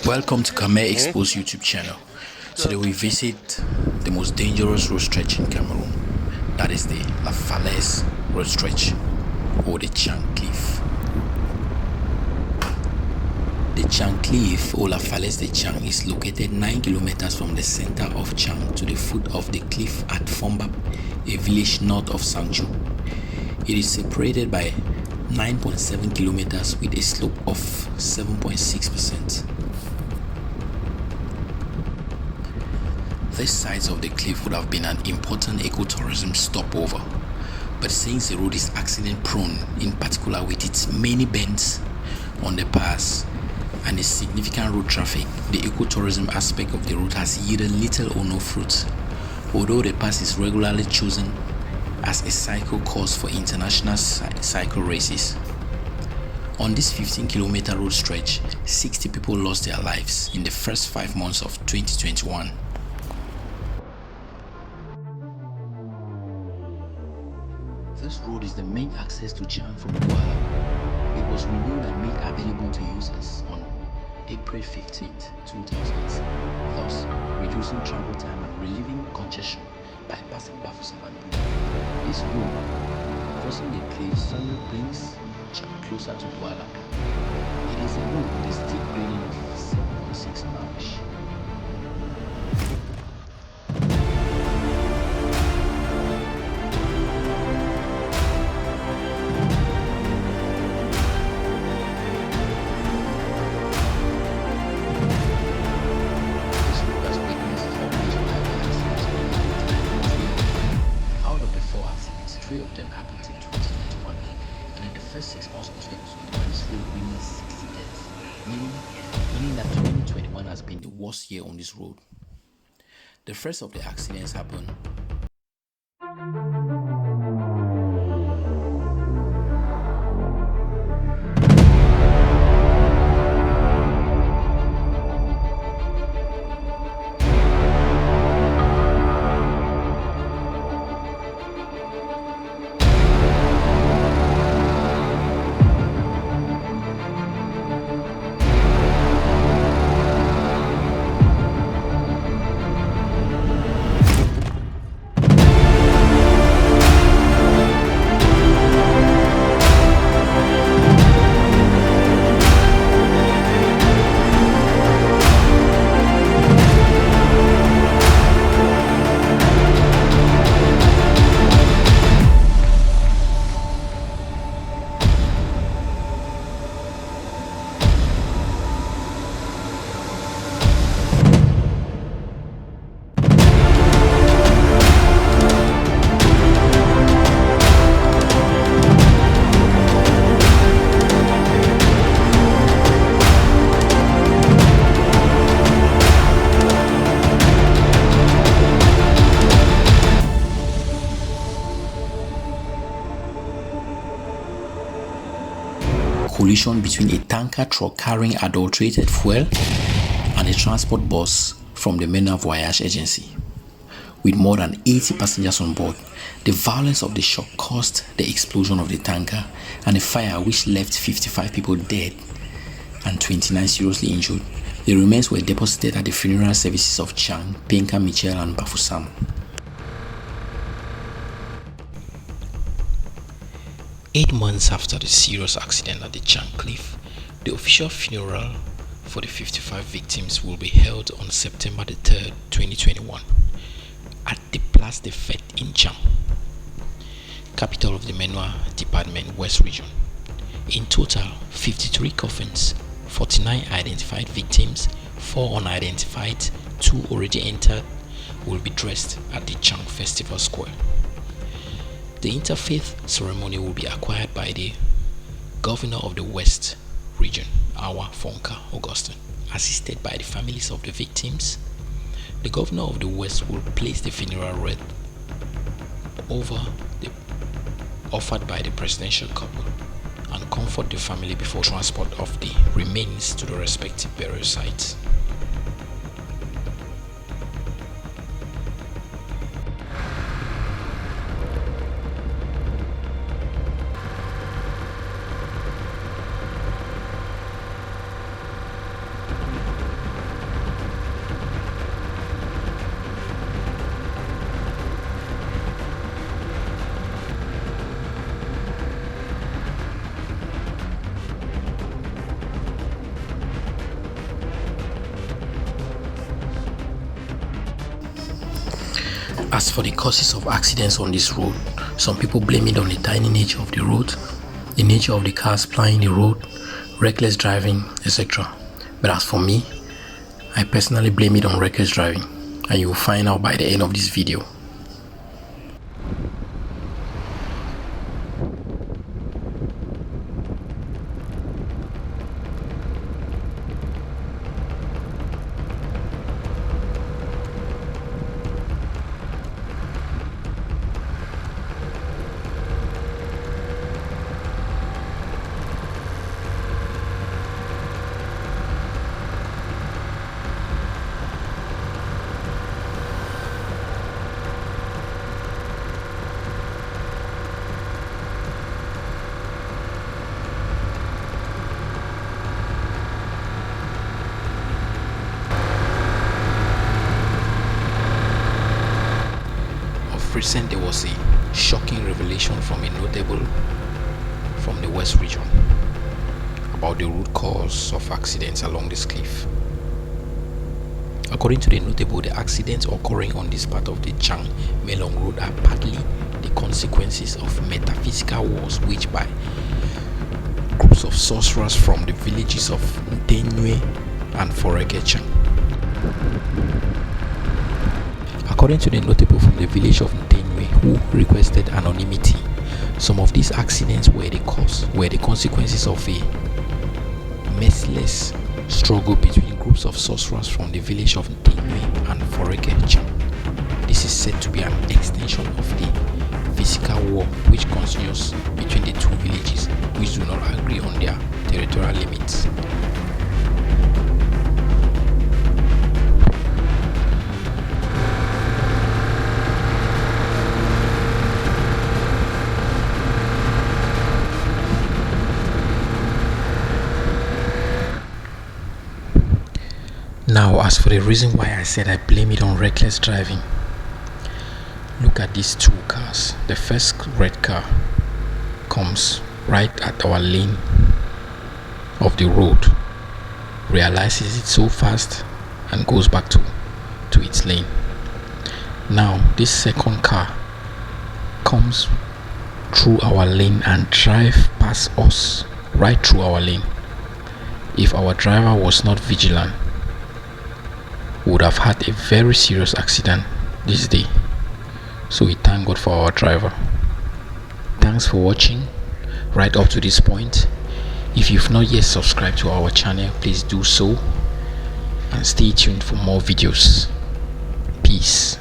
Welcome to Khmer Exposed YouTube channel. Today we visit the most dangerous road stretch in Cameroon. That is the La Falaise road stretch, or the Chang cliff. The Chang cliff, or La Falaise de Dschang, is located 9 kilometers from the center of Chang to the foot of the cliff at Fombab, a village north of Sangju. It is separated by 9.7 kilometers with a slope of 7.6%. This side of the cliff would have been an important ecotourism stopover, but since the road is accident prone, in particular with its many bends on the pass and the significant road traffic, the ecotourism aspect of the route has yielded little or no fruit, although the pass is regularly chosen as a cycle course for international cycle races. On this 15-kilometer road stretch, 60 people lost their lives in the first 5 months of 2021. This road is the main access to Chang from Douala. It was renewed and made available to users on April 15, 2000, thus reducing travel time and relieving congestion by passing Bafoussam and Douala. This road, crossing the cliff, suddenly brings Chang closer to Douala. It is a road with a steep grading of 7.6 miles. Three of them happened in 2021, and in the first 6 months of 2021, this road witnessed 60 deaths, meaning that 2021 has been the worst year on this road. The first of the accidents happened collision between a tanker truck carrying adulterated fuel and a transport bus from the Mena Voyage agency. With more than 80 passengers on board, the violence of the shock caused the explosion of the tanker and a fire which left 55 people dead and 29 seriously injured. The remains were deposited at the funeral services of Chang, Penka, Michel and Bafoussam. 8 months after the serious accident at the Chang cliff, the official funeral for the 55 victims will be held on September the 3rd, 2021 at the Place des Fêtes in Chang, capital of the Menua Department, West Region. In total, 53 coffins, 49 identified victims, 4 unidentified, 2 already entered, will be dressed at the Chang Festival Square. The interfaith ceremony will be acquired by the Governor of the West region, our Fonka Augustine, assisted by the families of the victims. The governor of the West will place the funeral wreath over the offered by the presidential couple and comfort the family before transport of the remains to the respective burial sites. As for the causes of accidents on this road, some people blame it on the tiny nature of the road, the nature of the cars plying the road, reckless driving, etc. But as for me, I personally blame it on reckless driving, and you will find out by the end of this video. Recent, there was a shocking revelation from a notable from the West region about the root cause of accidents along this cliff. According to the notable, the accidents occurring on this part of the Chang road are partly the consequences of metaphysical wars waged by groups of sorcerers from the villages of Ntenyue and Chang. According to the notable from the village of Ntenyue, who requested anonymity, some of these accidents were the consequences of a merciless struggle between groups of sorcerers from the village of Ntenyue and Chang. This is said to be an extension of the physical war which continues between the two villages which do not agree on their territorial limits. Now, as for the reason why I said I blame it on reckless driving, look at these two cars. The first red car comes right at our lane of the road, realizes it so fast and goes back to its lane. Now, this second car comes through our lane and drive past us right through our lane. If our driver was not vigilant, would have had a very serious accident this day. So we thank God for our driver. Thanks for watching right up to this point. If you've not yet subscribed to our channel, please do so and stay tuned for more videos. Peace.